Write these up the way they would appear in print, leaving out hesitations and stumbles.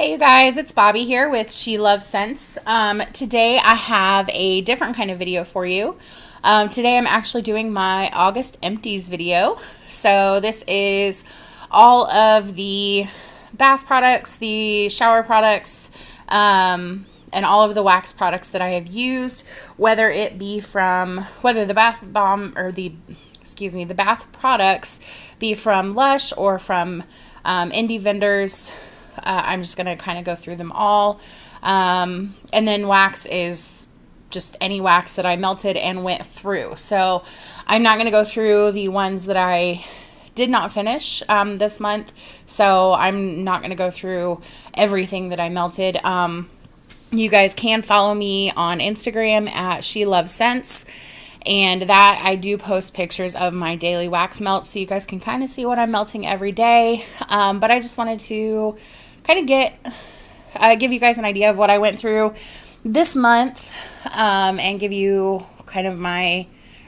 Hey you guys, it's Bobby here with She Loves Scents. Today I have a different kind of video for you. Today I'm actually doing my August Empties video. So this is all of the bath products, the shower products, and all of the wax products that I have used, whether the bath bomb or the bath products be from Lush or from indie vendors. I'm just going to kind of go through them all. And then wax is just any wax that I melted and went through. So I'm not going to go through the ones that I did not finish this month. So I'm not going to go through everything that I melted. You guys can follow me on Instagram at She Loves Scents. And that I do post pictures of my daily wax melts so you guys can kind of see what I'm melting every day. But I just wanted to kind of give you guys an idea of what I went through this month and give you kind of my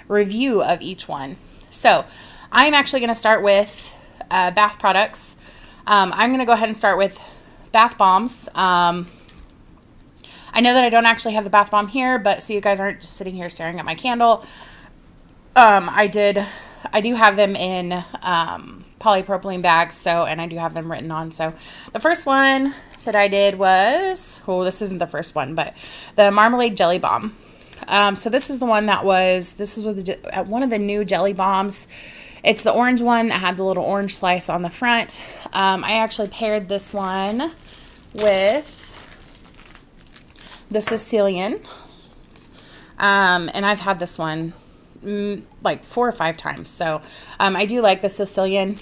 review of each one. So I'm actually going to start with bath products. I'm going to go ahead and start with bath bombs. I know that I don't actually have the bath bomb here, but so you guys aren't just sitting here staring at my candle. I do have them in polypropylene bags, and I do have them written on. So the first one that I did was, this isn't the first one, but the marmalade jelly bomb. So this is the one this is one of the new jelly bombs. It's the orange one that had the little orange slice on the front. I actually paired this one with the Sicilian, and I've had this one like 4 or 5 times, so I do like the Sicilian.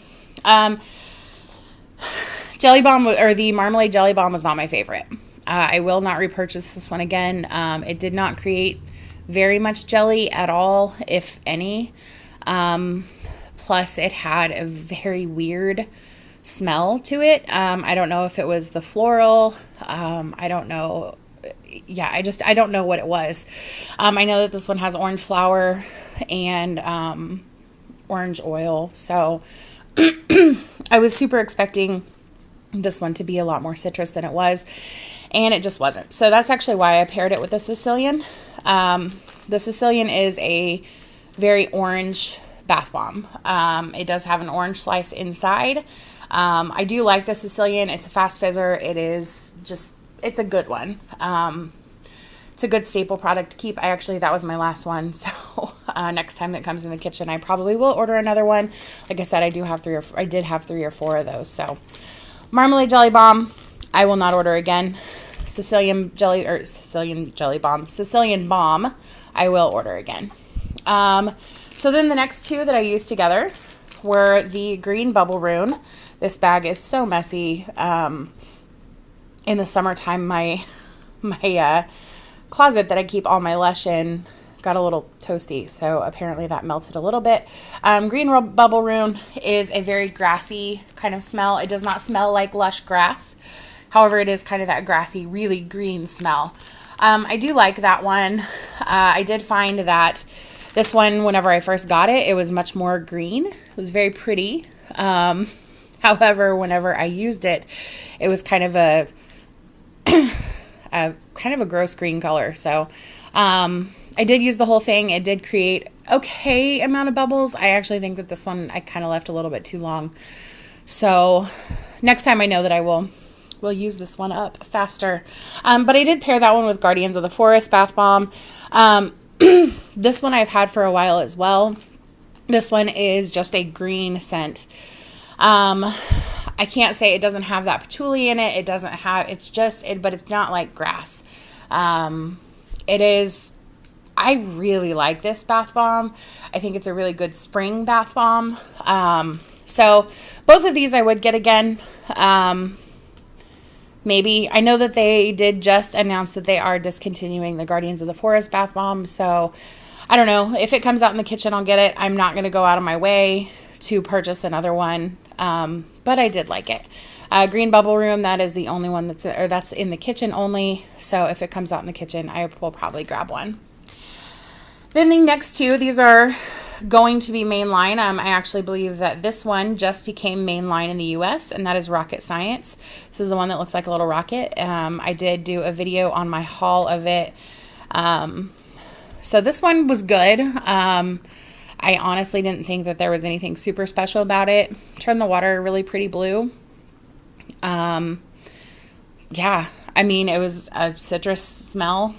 Jelly bomb, or the marmalade jelly bomb, was not my favorite. I will not repurchase this one again. It did not create very much jelly at all, if any. Plus it had a very weird smell to it. I don't know if it was the floral. I don't know. Yeah, I don't know what it was. I know that this one has orange flower and orange oil. So I was super expecting this one to be a lot more citrus than it was, and it just wasn't. So that's actually why I paired it with the Sicilian. The Sicilian is a very orange bath bomb. It does have an orange slice inside. I do like the Sicilian. It's a fast fizzer. It's a good one. It's a good staple product to keep. That was my last one. So next time that comes in the kitchen, I probably will order another one. Like I said, I did have 3 or 4 of those. So marmalade jelly bomb, I will not order again. Sicilian bomb, I will order again. So then the next 2 that I used together were the green bubble rune. This bag is so messy. In the summertime, my closet that I keep all my Lush in got a little toasty, so apparently that melted a little bit. Green bubble rune is a very grassy kind of smell. It does not smell like Lush grass. However, it is kind of that grassy, really green smell. I do like that one. I did find that this one, whenever I first got it, it was much more green. It was very pretty. However, whenever I used it, it was kind of a gross green color. So I did use the whole thing. It did create okay amount of bubbles. I actually think that this one I kind of left a little bit too long. So next time I know that I will use this one up faster. But I did pair that one with Guardians of the Forest bath bomb. This one I've had for a while as well. This one is just a green scent. I can't say it doesn't have that patchouli in it. But it's not like grass. I really like this bath bomb. I think it's a really good spring bath bomb. So both of these I would get again. Maybe. I know that they did just announce that they are discontinuing the Guardians of the Forest bath bomb. So I don't know. If it comes out in the kitchen, I'll get it. I'm not going to go out of my way to purchase another one. But I did like it. Green bubble room, that is the only one that's in the kitchen only. So if it comes out in the kitchen, I will probably grab one. Then the next 2, these are going to be mainline. I actually believe that this one just became mainline in the US, and that is Rocket Science. This is the one that looks like a little rocket. I did do a video on my haul of it. So this one was good. I honestly didn't think that there was anything super special about it. Turned the water really pretty blue. Yeah, I mean, it was a citrus smell.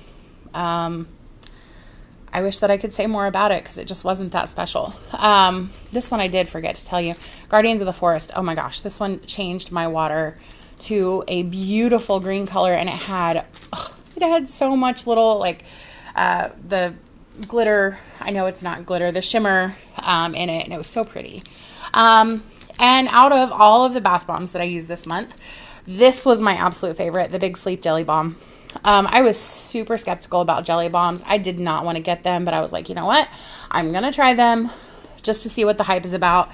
I wish that I could say more about it because it just wasn't that special. This one I did forget to tell you. Guardians of the Forest. Oh my gosh, this one changed my water to a beautiful green color, and it had so much little, like, the glitter. I know it's not glitter, the shimmer in it, and it was so pretty. And out of all of the bath bombs that I used this month, this was my absolute favorite, the Big Sleep Jelly Bomb. I was super skeptical about jelly bombs. I did not want to get them, but I was like, you know what? I'm going to try them just to see what the hype is about.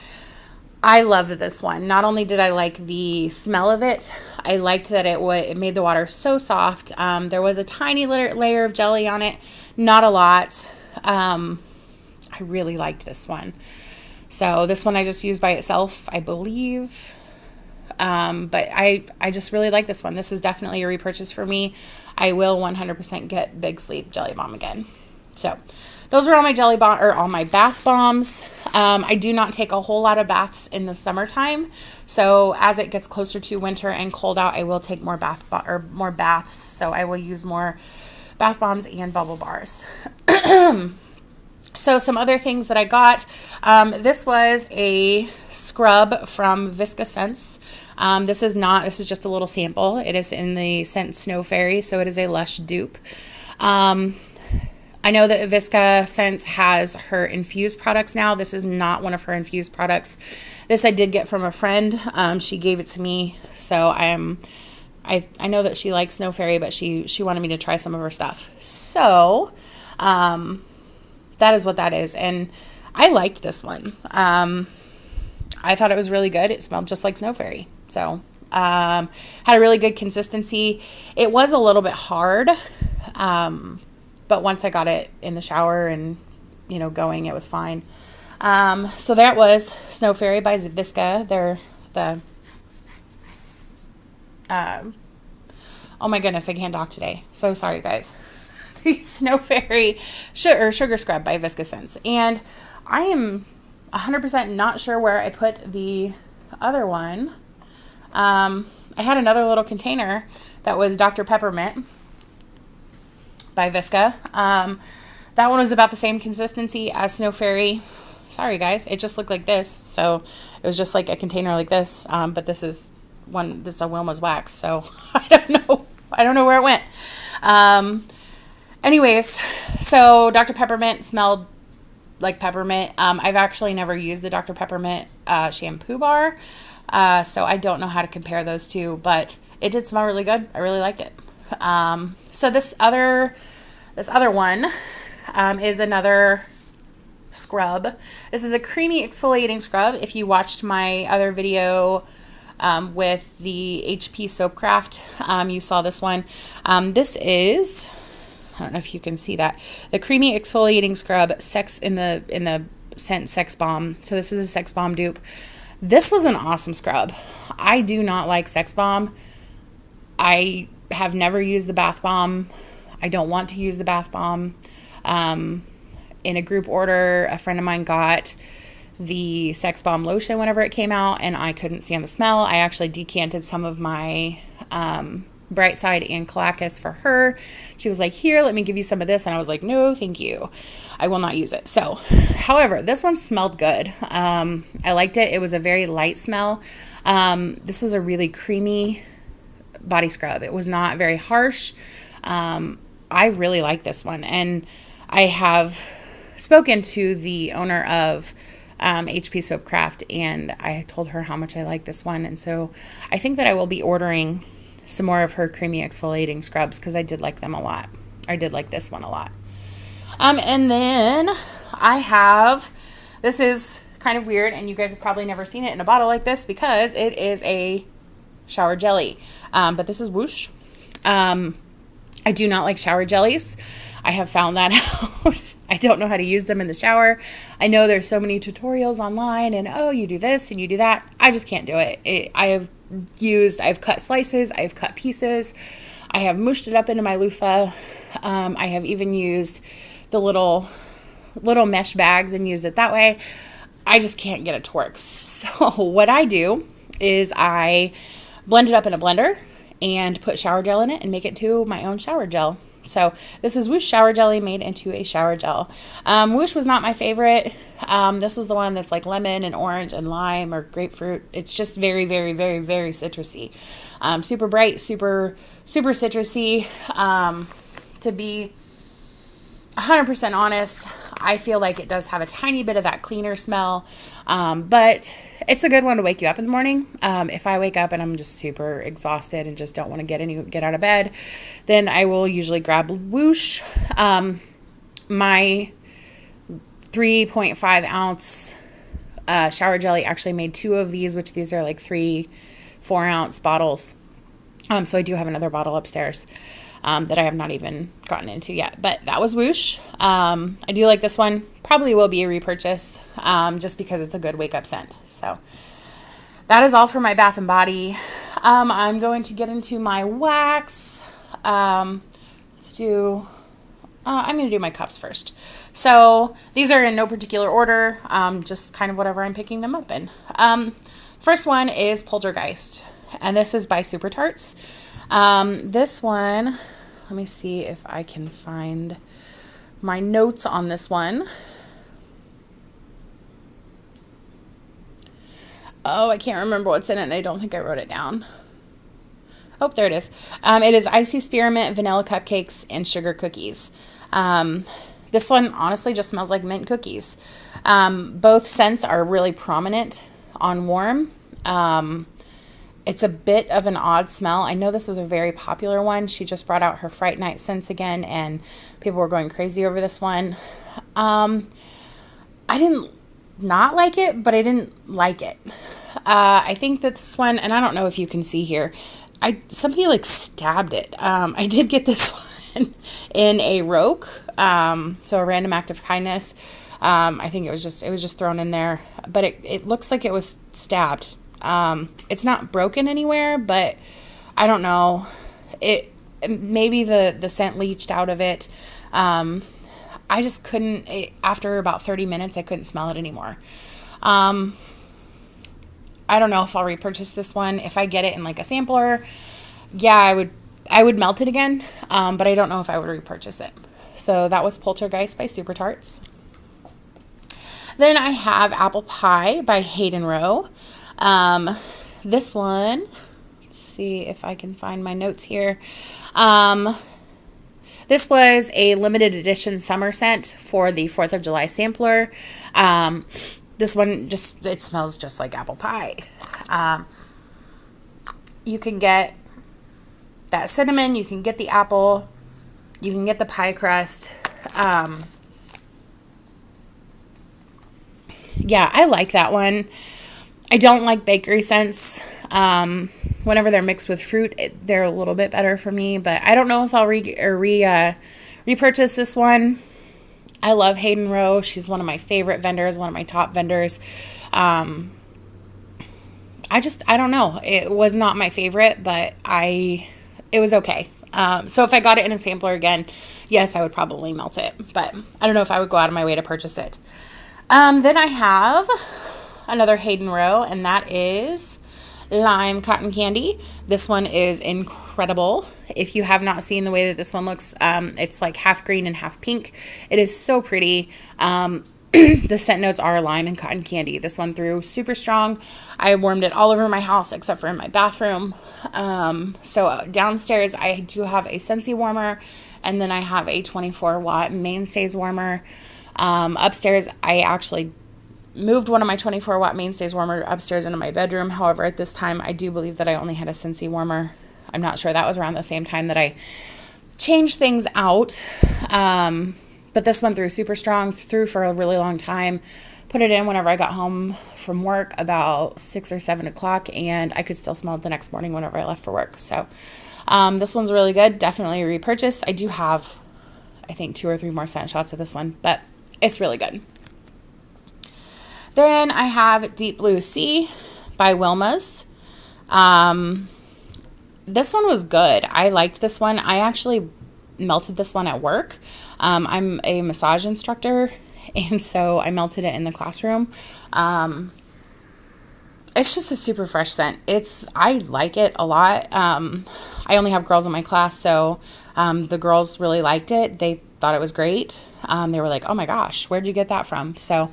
I loved this one. Not only did I like the smell of it, I liked that it made the water so soft. There was a tiny layer of jelly on it, not a lot. I really liked this one. So this one I just used by itself, I believe. But I just really like this one. This is definitely a repurchase for me. I will 100% get Big Sleep Jelly Bomb again. So those were all my all my bath bombs. I do not take a whole lot of baths in the summertime. So as it gets closer to winter and cold out, I will take more baths. So I will use more bath bombs and bubble bars. So some other things that I got, this was a scrub from Visca Scents. This is just a little sample. It is in the scent Snow Fairy, so it is a Lush dupe. I know that Visca Scents has her infused products now. This is not one of her infused products. This I did get from a friend. She gave it to me, so I know that she likes Snow Fairy, but she wanted me to try some of her stuff. So, that is what that is. And I liked this one. I thought it was really good. It smelled just like Snow Fairy. So, had a really good consistency. It was a little bit hard. But once I got it in the shower and, going, it was fine. So that was Snow Fairy by Visca. They're oh my goodness, I can't talk today. So sorry, guys. The Snow Fairy Sugar Scrub by Visca Scents. And I am 100% not sure where I put the other one. I had another little container that was Dr. Peppermint by Visca. That one was about the same consistency as Snow Fairy. Sorry, guys. It just looked like this. So it was just like a container like this. But this is a Wilma's wax. So I don't know. I don't know where it went. Anyways, so Dr. Peppermint smelled like peppermint. I've actually never used the Dr. Peppermint shampoo bar, so I don't know how to compare those two, but it did smell really good. I really liked it. So this other one is another scrub. This is a creamy exfoliating scrub. If you watched my other video with the HP Soapcraft, you saw this one. This is, I don't know if you can see that, the creamy exfoliating scrub in the scent Sex Bomb. So this is a Sex Bomb dupe. This was an awesome scrub. I do not like Sex Bomb. I have never used the bath bomb. I don't want to use the bath bomb. In a group order, a friend of mine got the Sex Bomb lotion whenever it came out, and I couldn't stand the smell. I actually decanted some of my Bright Side and Clackus for her. She was like, here, let me give you some of this. And I was like, no, thank you. I will not use it. So, however, this one smelled good. I liked it. It was a very light smell. This was a really creamy body scrub. It was not very harsh. I really like this one. And I have spoken to the owner of HP Soapcraft, and I told her how much I like this one. And so I think that I will be ordering some more of her creamy exfoliating scrubs because I did like them a lot. I did like this one a lot. And then I have, this is kind of weird, and you guys have probably never seen it in a bottle like this because it is a shower jelly. But this is Whoosh. I do not like shower jellies. I have found that out. I don't know how to use them in the shower. I know there's so many tutorials online and, oh, you do this and you do that. I just can't do it. I've cut slices, I've cut pieces, I have mushed it up into my loofah. I have even used the little mesh bags and used it that way. I just can't get it to work. So what I do is I blend it up in a blender and put shower gel in it and make it to my own shower gel. So this is Whoosh shower jelly made into a shower gel. Whoosh was not my favorite. This is the one that's like lemon and orange and lime or grapefruit. It's just very, very, very, very citrusy. Super bright, super, super citrusy. To be 100% honest, I feel like it does have a tiny bit of that cleaner smell, but it's a good one to wake you up in the morning. If I wake up and I'm just super exhausted and just don't want to get out of bed, then I will usually grab Whoosh. My 3.5 ounce shower jelly actually made 2 of these, which these are like 3 4-ounce bottles. So I do have another bottle upstairs that I have not even gotten into yet, but that was Whoosh. I do like this one. Probably will be a repurchase, just because it's a good wake up scent. So that is all for my Bath and Body. I'm going to get into my wax. I'm going to do my cups first. So these are in no particular order, just kind of whatever I'm picking them up in. First one is Poltergeist, and this is by Super Tarts. This one, let me see if I can find my notes on this one. Oh, I can't remember what's in it, and I don't think I wrote it down. Oh, there it is. It is icy spearmint, vanilla cupcakes, and sugar cookies. This one honestly just smells like mint cookies. Both scents are really prominent on warm. It's a bit of an odd smell. I know this is a very popular one. She just brought out her Fright Night scents again, and people were going crazy over this one. I didn't not like it, but I didn't like it. I think that this one, and I don't know if you can see here, somebody like stabbed it. I did get this one in a roke, so a random act of kindness. I think it was just thrown in there, but it looks like it was stabbed. It's not broken anywhere, but I don't know. Maybe the scent leached out of it. I just couldn't, after about 30 minutes, I couldn't smell it anymore. I don't know if I'll repurchase this one. If I get it in like a sampler, yeah, I would melt it again. But I don't know if I would repurchase it. So that was Poltergeist by Super Tarts. Then I have Apple Pie by Hayden Rowe. This one, let's see if I can find my notes here. This was a limited edition summer scent for the 4th of July sampler. This one it smells just like apple pie. You can get that cinnamon, you can get the apple, you can get the pie crust. Yeah, I like that one. I don't like bakery scents. Whenever they're mixed with fruit, they're a little bit better for me, but I don't know if I'll repurchase this one. I love Hayden Rowe. She's one of my favorite vendors, one of my top vendors. I don't know. It was not my favorite, but it was okay. So if I got it in a sampler again, yes, I would probably melt it, but I don't know if I would go out of my way to purchase it. Then I have another Hayden Rowe, and that is Lime Cotton Candy. This one is incredible. If you have not seen the way that this one looks, it's like half green and half pink. It is so pretty. The scent notes are lime and cotton candy. This one threw super strong. I warmed it all over my house except for in my bathroom. So downstairs I do have a Scentsy warmer, and then I have a 24-watt Mainstays warmer. Upstairs I actually moved one of my 24-watt Mainstays warmer upstairs into my bedroom. However, at this time, I do believe that I only had a Scentsy warmer. I'm not sure. That was around the same time that I changed things out. But this one threw super strong, threw for a really long time. Put it in whenever I got home from work about 6 or 7 o'clock, and I could still smell it the next morning whenever I left for work. So this one's really good. Definitely a repurchase. I do have I think 2 or 3 more scent shots of this one, but it's really good. Then I have Deep Blue Sea by Wilma's. This one was good. I liked this one. I actually melted this one at work. I'm a massage instructor, and so I melted it in the classroom. It's just a super fresh scent. I like it a lot. I only have girls in my class, so the girls really liked it. They thought it was great. They were like, oh my gosh, where'd you get that from? So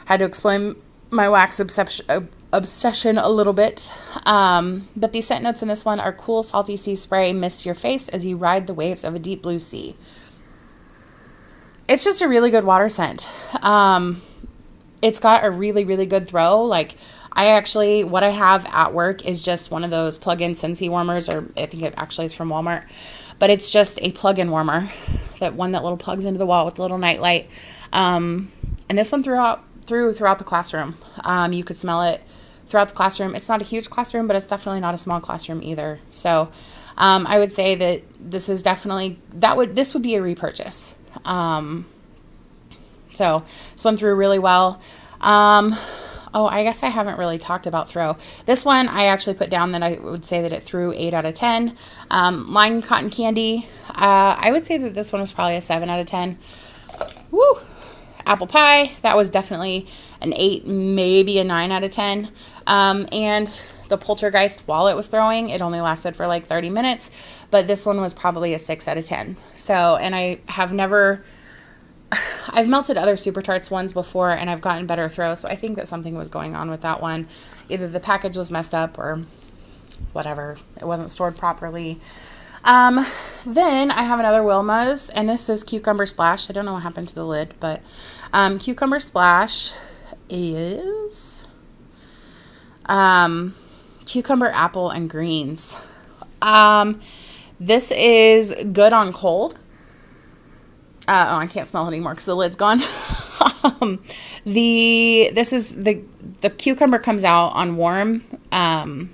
I had to explain my wax obsession a little bit. But the scent notes in this one are cool, salty sea spray mists your face as you ride the waves of a deep blue sea. It's just a really good water scent. It's got a really, really good throw. Like, what I have at work is just one of those plug-in Scentsy warmers, or I think it actually is from Walmart, but it's just a plug-in warmer, that little plugs into the wall with a little night light. And this one throughout the classroom. You could smell it throughout the classroom. It's not a huge classroom, but it's definitely not a small classroom either. So, I would say that this is definitely, this would be a repurchase. So this one threw really well. I guess I haven't really talked about throw. This one I actually put down that I would say that it threw 8 out of 10. Line Cotton Candy. I would say that this one was probably a 7 out of 10. Woo! Apple Pie. That was definitely an 8, maybe a 9 out of 10. And the Poltergeist, while it was throwing, it only lasted for like 30 minutes. But this one was probably a 6 out of 10. So, and I've melted other Super Tarts ones before, and I've gotten better throws, so I think that something was going on with that one. Either the package was messed up or whatever. It wasn't stored properly. Then I have another Wilma's, and this is Cucumber Splash. I don't know what happened to the lid, but Cucumber Splash is cucumber, apple, and greens. This is good on cold. I can't smell it anymore because the lid's gone. The cucumber comes out on warm, the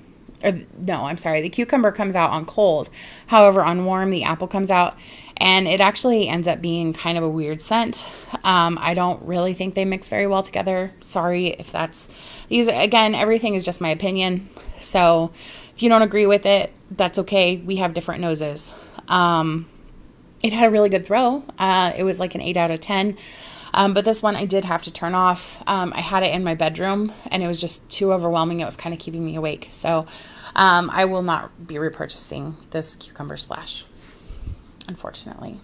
cucumber comes out on cold. However, on warm, the apple comes out, and it actually ends up being kind of a weird scent. I don't really think they mix very well together. Sorry if again, everything is just my opinion. So if you don't agree with it, that's okay. We have different noses. It had a really good throw. It was like an 8 out of 10. But this one I did have to turn off. I had it in my bedroom, and it was just too overwhelming. It was kind of keeping me awake. So I will not be repurchasing this Cucumber Splash, unfortunately.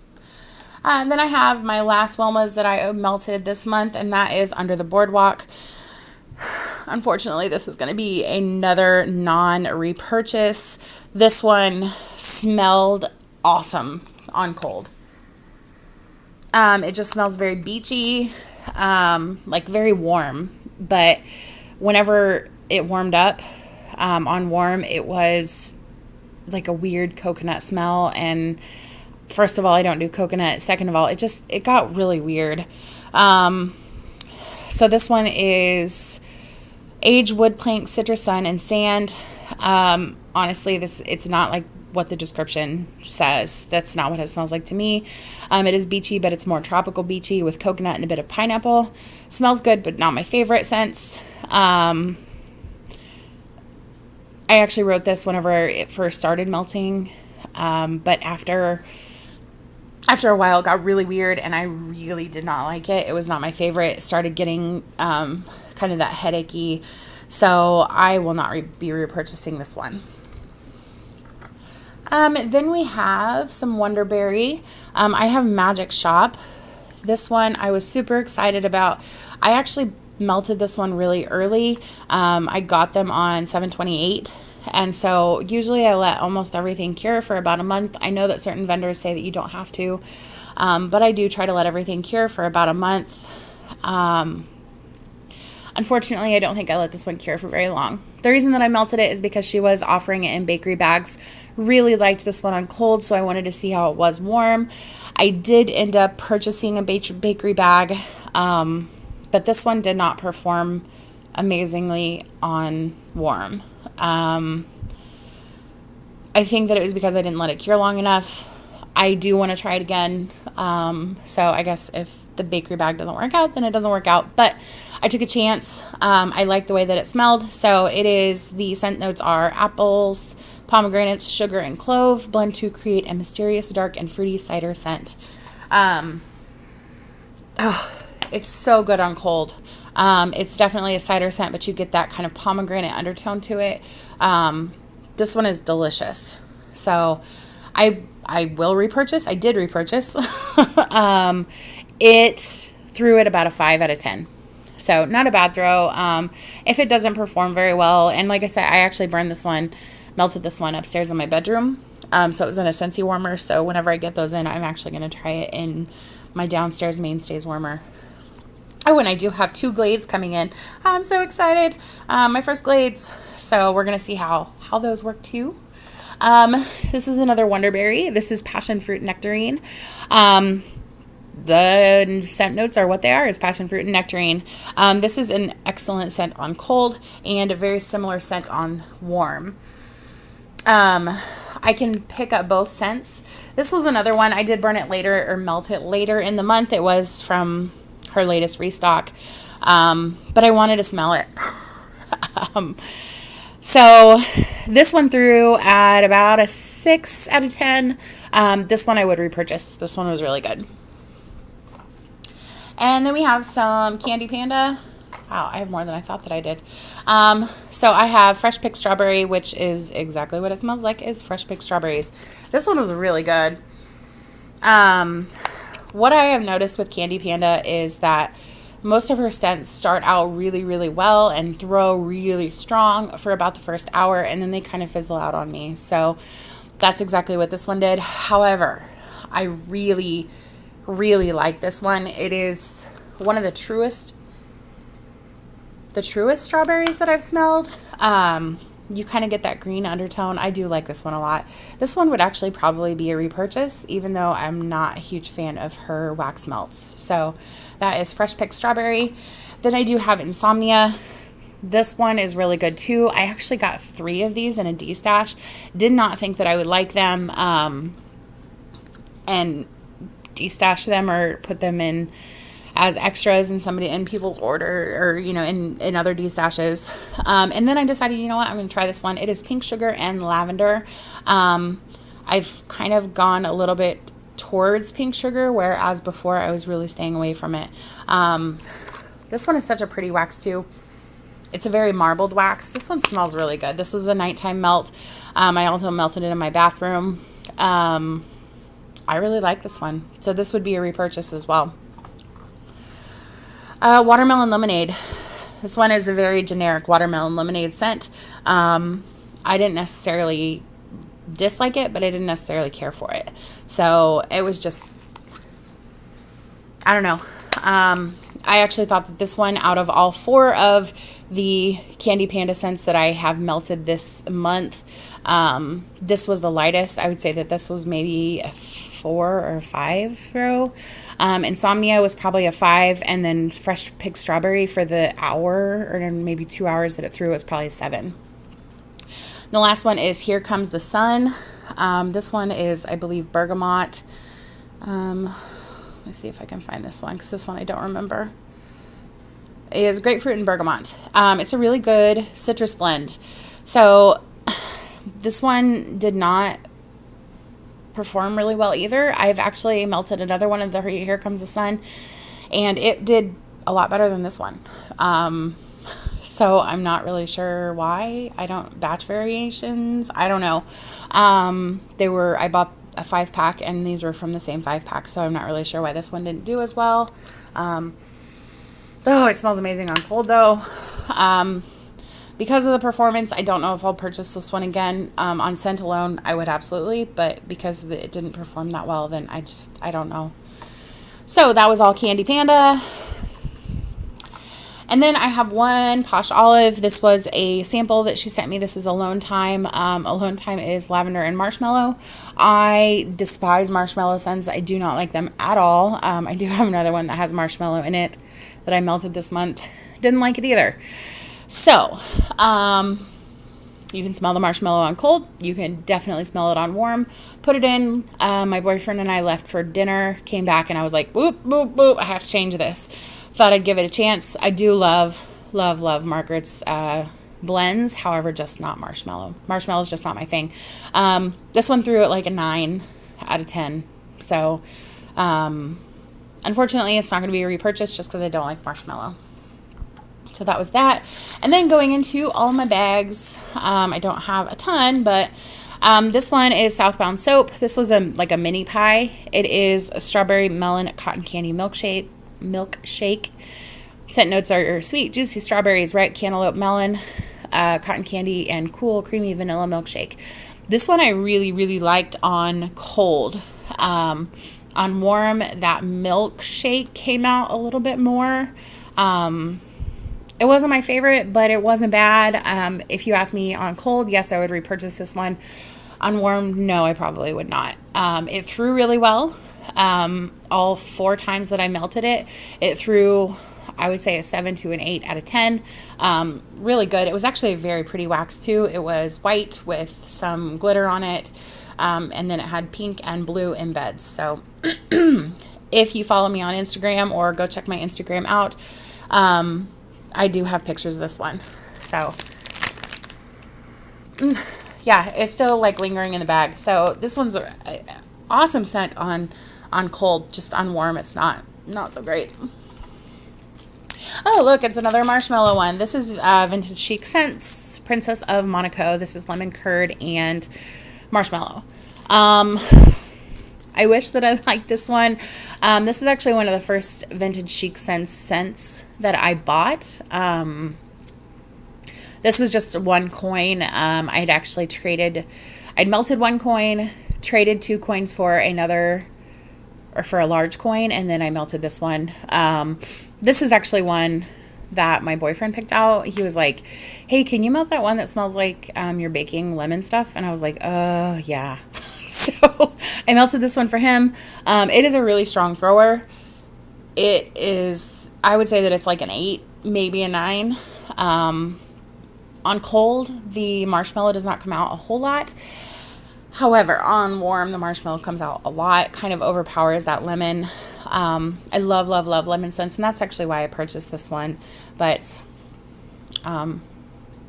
Then I have my last Wilma's that I melted this month, and that is Under the Boardwalk. Unfortunately, this is going to be another non-repurchase. This one smelled awesome on cold. It just smells very beachy, like very warm, but whenever it warmed up, on warm, it was like a weird coconut smell. And first of all, I don't do coconut. Second of all, it got really weird. So this one is aged wood plank, citrus, sun, and sand. Honestly, it's not like what the description says. That's not what it smells like to me. It is beachy, but it's more tropical beachy with coconut and a bit of pineapple. Smells good, but not my favorite scents. I actually wrote this whenever it first started melting, but after a while it got really weird, and I really did not like it. It was not my favorite. It started getting kind of that headachy, so I will not be repurchasing this one. Then we have some Wonderberry. I have Magic Shop. This one I was super excited about. I actually melted this one really early. I got them on 7/28, and so usually I let almost everything cure for about a month. I know that certain vendors say that you don't have to, but I do try to let everything cure for about a month. Unfortunately, I don't think I let this one cure for very long. The reason that I melted it is because she was offering it in bakery bags. Really liked this one on cold, so I wanted to see how it was warm. I did end up purchasing a bakery bag, but this one did not perform amazingly on warm. I think that it was because I didn't let it cure long enough. I do want to try it again. So I guess if the bakery bag doesn't work out, then it doesn't work out. But I took a chance. I like the way that it smelled. So it is, the scent notes are apples, pomegranates, sugar, and clove blend to create a mysterious, dark, and fruity cider scent. It's so good on cold. It's definitely a cider scent, but you get that kind of pomegranate undertone to it. This one is delicious. So I will repurchase. I did repurchase. It threw it about a 5 out of 10. So not a bad throw. If it doesn't perform very well, and like I said, I actually burned this one, melted this one upstairs in my bedroom. So it was in a Scentsy warmer. So whenever I get those in, I'm actually going to try it in my downstairs mainstays warmer. Oh, and I do have 2 Glades coming in. I'm so excited. My first Glades. So we're going to see how those work too. This is another Wonderberry. This is passion fruit nectarine. The scent notes are what they are, is passion fruit and nectarine. This is an excellent scent on cold and a very similar scent on warm. I can pick up both scents. This was another one. I did burn it later, or melt it later in the month. It was from her latest restock. But I wanted to smell it. So this one threw at about a 6 out of 10. This one I would repurchase. This one was really good. And then we have some Candy Panda. Wow, I have more than I thought that I did. So I have fresh picked strawberry, which is exactly what it smells like, is fresh picked strawberries. This one was really good. What I have noticed with Candy Panda is that most of her scents start out really, really well and throw really strong for about the first hour, and then they kind of fizzle out on me. So that's exactly what this one did. However, I really, really like this one. It is one of the truest strawberries that I've smelled. You kind of get that green undertone. I do like this one a lot. This one would actually probably be a repurchase, even though I'm not a huge fan of her wax melts. So that is fresh picked strawberry. Then I do have Insomnia. This one is really good too. I actually got 3 of these in a D-stash. Did not think that I would like them, and D-stash them or put them in as extras in people's order, or in other D-stashes. And then I decided, you know what, I'm going to try this one. It is pink sugar and lavender. I've kind of gone a little bit towards pink sugar, whereas before I was really staying away from it. This one is such a pretty wax too. It's a very marbled wax. This one smells really good. This was a nighttime melt. I also melted it in my bathroom. I really like this one. So this would be a repurchase as well. Watermelon lemonade. This one is a very generic watermelon lemonade scent. I didn't necessarily dislike it, but I didn't necessarily care for it. So it was just, I don't know. I actually thought that this one, out of all 4 of the Candy Panda scents that I have melted this month, this was the lightest. I would say that this was maybe a 4 or 5 throw. Insomnia was probably a 5, and then fresh picked strawberry for the hour or maybe 2 hours that it threw was probably a 7. The last one is Here Comes the Sun. This one is, I believe, bergamot. Let's see if I can find this one, because this one I don't remember. It is grapefruit and bergamot. It's a really good citrus blend. So this one did not perform really well either. I've actually melted another one of the Here Comes the Sun, and it did a lot better than this one. So I'm not really sure why. I don't, batch variations, I don't know. I bought a 5-pack, and these were from the same 5-pack, so I'm not really sure why this one didn't do as well. Oh, it smells amazing on cold though. Because of the performance, I don't know if I'll purchase this one again. On scent alone, I would absolutely, but because it didn't perform that well, then I don't know. So that was all Candy Panda. And then I have one Posh Olive. This was a sample that she sent me. This is Alone Time. Alone Time is lavender and marshmallow. I despise marshmallow scents. I do not like them at all. I do have another one that has marshmallow in it that I melted this month. Didn't like it either. So, You can smell the marshmallow on cold. You can definitely smell it on warm. Put it in. My boyfriend and I left for dinner, came back, and I was like, boop, boop, boop, I have to change this. Thought I'd give it a chance. I do love Margaret's blends, however, just not marshmallow. Marshmallow is just not my thing. This one threw it like a 9 out of 10. So, unfortunately, it's not going to be a repurchase just because I don't like marshmallow. So that was that. And then going into all my bags, I don't have a ton, but this one is Southbound Soap. This was like a mini pie. It is a strawberry melon cotton candy milkshake. Scent notes are sweet, juicy strawberries, ripe cantaloupe melon, cotton candy, and cool, creamy vanilla milkshake. This one I really, really liked on cold. On warm, that milkshake came out a little bit more. It wasn't my favorite, but it wasn't bad. If you ask me on cold, yes, I would repurchase this one. On warm, no, I probably would not. It threw really well. All 4 times that I melted it, it threw, I would say, a 7 to an 8 out of 10. Really good. It was actually a very pretty wax too. It was white with some glitter on it. And then it had pink and blue embeds. So if you follow me on Instagram or go check my Instagram out, I do have pictures of this one. So yeah, it's still like lingering in the bag. So this one's an awesome scent on cold. Just on warm, it's not so great. Oh, look, it's another marshmallow one. This is Vintage Chic Scents, Princess of Monaco. This is lemon curd and marshmallow. I wish that I liked this one. This is actually one of the first Vintage Chic scents that I bought. This was just 1 coin. I'd actually I'd melted 1 coin, traded 2 coins for another, or for a large coin, and then I melted this one. This is actually one that my boyfriend picked out. He was like, hey, can you melt that one that smells like you're baking lemon stuff? And I was like, yeah. So I melted this one for him. It is a really strong thrower. It is, I would say that it's like an 8, maybe a 9. On cold, the marshmallow does not come out a whole lot. However, on warm, the marshmallow comes out a lot, kind of overpowers that lemon. I love lemon scents, and that's actually why I purchased this one. But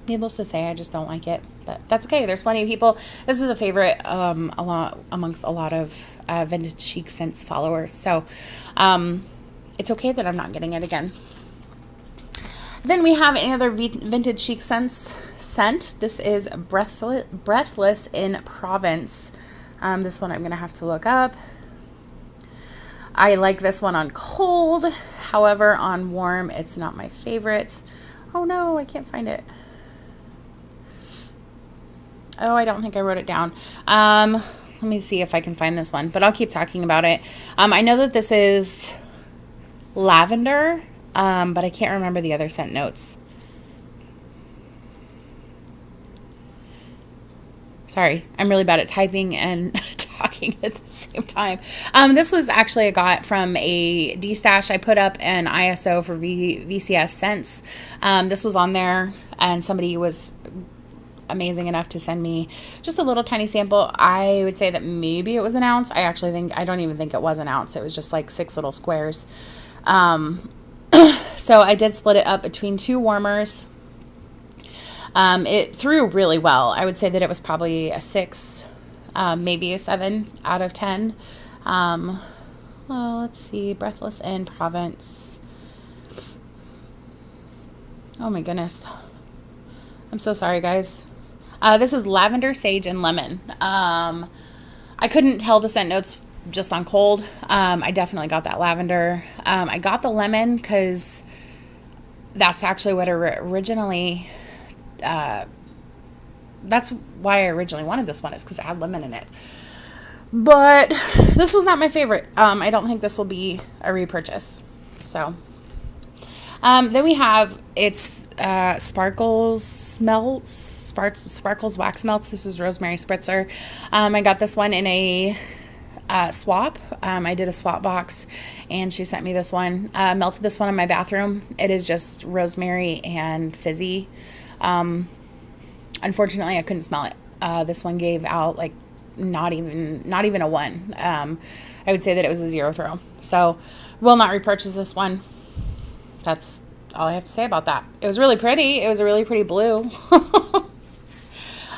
needless to say, I just don't like it. But that's okay. There's plenty of people. This is a favorite amongst a lot of Vintage Chic Scents followers. So it's okay that I'm not getting it again. Then we have another Vintage Chic Scents scent. This is Breathless in Provence. This one I'm going to have to look up. I like this one on cold. However, on warm, it's not my favorite. Oh no, I can't find it. Oh, I don't think I wrote it down. Let me see if I can find this one, but I'll keep talking about it. I know that this is lavender, but I can't remember the other scent notes. Sorry, I'm really bad at typing and talking at the same time. This was actually I got from a D-stash. I put up an ISO for VCS scents. This was on there, and somebody was amazing enough to send me just a little tiny sample. I would say that maybe it was an ounce. I don't even think it was an ounce. It was just like 6 little squares. So I did split it up between 2 warmers. It threw really well. I would say that it was probably a 6, maybe a 7 out of 10. Well, let's see. Breathless in Provence. Oh my goodness. I'm so sorry, guys. This is lavender, sage, and lemon. I couldn't tell the scent notes just on cold. I definitely got that lavender. I got the lemon because that's actually what originally... that's why I originally wanted this one, is because it had lemon in it. But this was not my favorite. I don't think this will be a repurchase. So then we have Sparkles Wax Melts. This is Rosemary Spritzer. I got this one in a swap. I did a swap box, and she sent me this one. Melted this one in my bathroom. It is just rosemary and fizzy. Unfortunately, I couldn't smell it. This one gave out like not even a 1. I would say that it was a 0 throw. So will not repurchase this one. That's all I have to say about that. It was really pretty. It was a really pretty blue.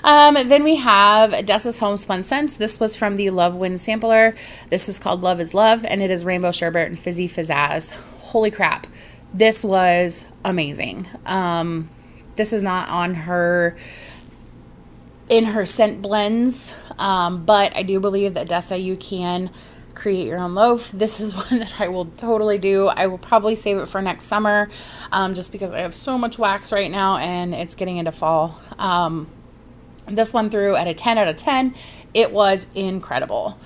Then we have Dessa's Homespun Scents. This was from the Love Wind sampler. This is called Love is Love, and it is Rainbow Sherbet and Fizzy Fizzazz. Holy crap. This was amazing. This is not on her, in her scent blends, but I do believe that Dessa, you can create your own loaf. This is one that I will totally do. I will probably save it for next summer, just because I have so much wax right now and it's getting into fall. This one threw at a 10 out of 10. It was incredible.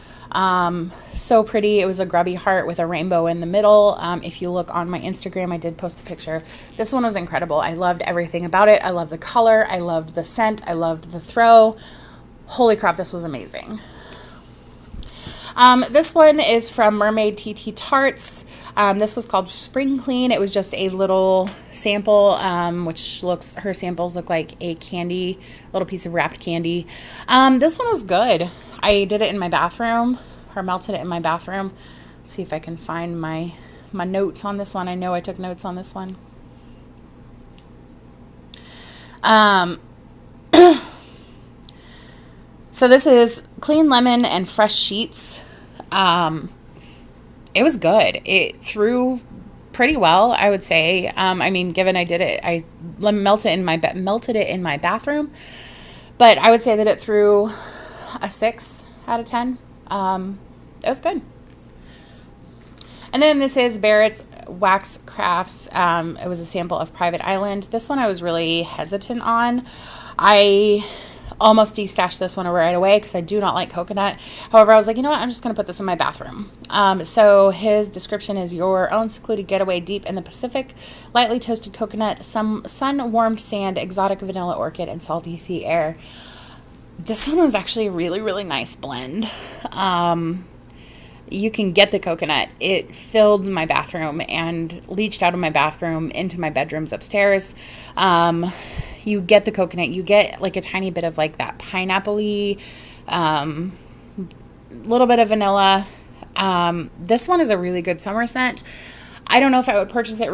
So pretty. It was a grubby heart with a rainbow in the middle. If you look on my Instagram, I did post a picture. This one was incredible. I loved everything about it. I loved the color. I loved the scent. I loved the throw. Holy crap, this was amazing. This one is from Mermaid TT Tarts. This was called Spring Clean. It was just a little sample, which her samples look like a candy, little piece of wrapped candy. This one was good. I did it in my bathroom, or melted it in my bathroom. Let's see if I can find my notes on this one. I know I took notes on this one. So this is Clean Lemon and Fresh Sheets. It was good. It threw pretty well, I would say. I mean, given I did it, I melted it in my bathroom, but I would say that it threw a 6 out of 10. It was good. And then this is Barrett's Wax Crafts. It was a sample of Private Island. This one I was really hesitant on. I almost destashed this one right away because I do not like coconut. However, I was like, you know what? I'm just going to put this in my bathroom. So his description is your own secluded getaway deep in the Pacific, lightly toasted coconut, some sun-warmed sand, exotic vanilla orchid, and salty sea air. This one was actually a really, really nice blend. You can get the coconut. It filled my bathroom and leached out of my bathroom into my bedrooms upstairs. You get the coconut. You get like a tiny bit of like that pineapple-y, little bit of vanilla. This one is a really good summer scent. I don't know if I would purchase it,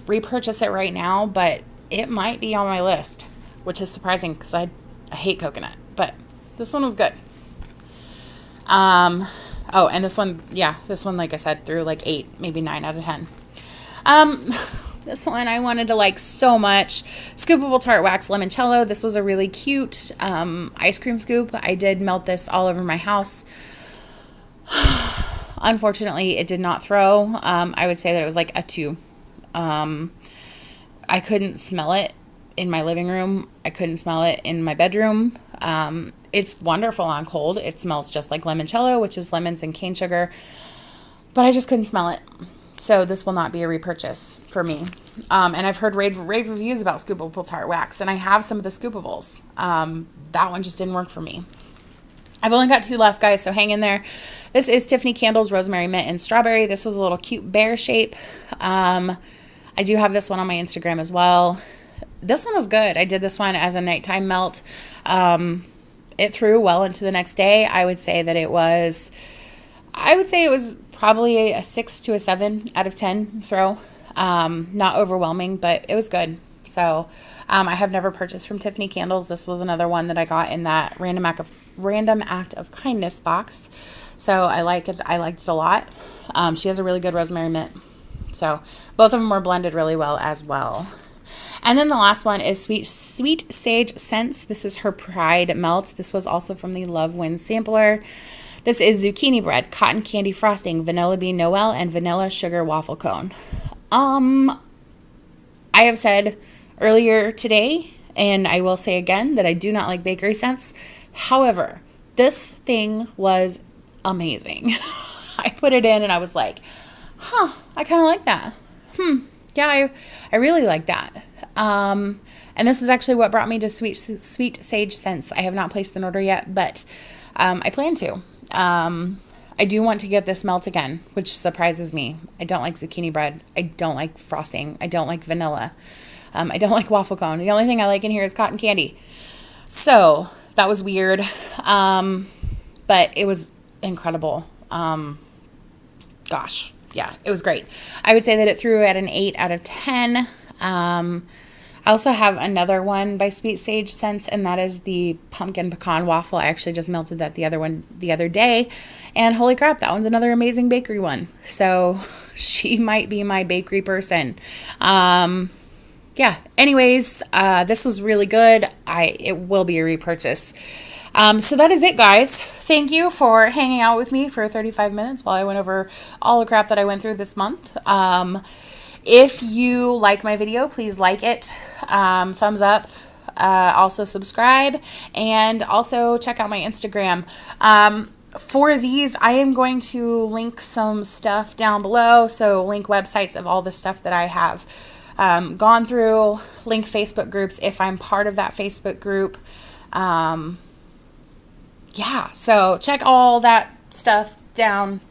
repurchase it right now, but it might be on my list, which is surprising because I hate coconut, but this one was good. Oh, and this one, like I said, threw like 8, maybe 9 out of 10. This one I wanted to like so much. Scoopable Tart Wax Limoncello. This was a really cute ice cream scoop. I did melt this all over my house. Unfortunately, it did not throw. I would say that it was like a 2. I couldn't smell it in my living room. I couldn't smell it in my bedroom. It's wonderful on cold. It smells just like limoncello, which is lemons and cane sugar, but I just couldn't smell it. So this will not be a repurchase for me. And I've heard rave reviews about Scoopable Tart Wax, and I have some of the Scoopables. That one just didn't work for me. I've only got 2 left, guys, so hang in there. This is Tiffany Candles Rosemary Mint and Strawberry. This was a little cute bear shape. I do have this one on my Instagram as well. This one was good. I did this one as a nighttime melt. It threw well into the next day. I would say it was probably a 6 to a 7 out of 10 throw. Not overwhelming, but it was good. So I have never purchased from Tiffany Candles. This was another one that I got in that random act of kindness box. So I liked it a lot. She has a really good rosemary mint. So both of them were blended really well as well. And then the last one is Sweet Sage Scents. This is her Pride Melt. This was also from the Love Wind sampler. This is zucchini bread, cotton candy frosting, vanilla bean Noel, and vanilla sugar waffle cone. I have said earlier today, and I will say again, that I do not like bakery scents. However, this thing was amazing. I put it in and I was like, I kind of like that. Yeah, I really like that. And this is actually what brought me to Sweet Sage Scents. I have not placed an order yet, but I plan to. I do want to get this melt again, which surprises me. I don't like zucchini bread. I don't like frosting. I don't like vanilla. I don't like waffle cone. The only thing I like in here is cotton candy. So that was weird. But it was incredible. Gosh, yeah, it was great. I would say that it threw at an 8 out of 10. I also have another one by Sweet Sage Scents, and that is the pumpkin pecan waffle. I actually just melted that the other day, and holy crap, that one's another amazing bakery one. So she might be my bakery person. Yeah. Anyways, this was really good. It will be a repurchase. So that is it, guys. Thank you for hanging out with me for 35 minutes while I went over all the crap that I went through this month. If you like my video, please like it, thumbs up, also subscribe, and also check out my Instagram. For these, I am going to link some stuff down below, so link websites of all the stuff that I have gone through, link Facebook groups if I'm part of that Facebook group. Yeah, so check all that stuff down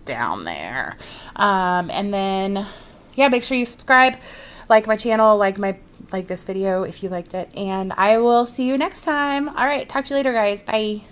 there. And then, yeah, make sure you subscribe, like my channel, like this video if you liked it, and I will see you next time. All right, talk to you later, guys. Bye.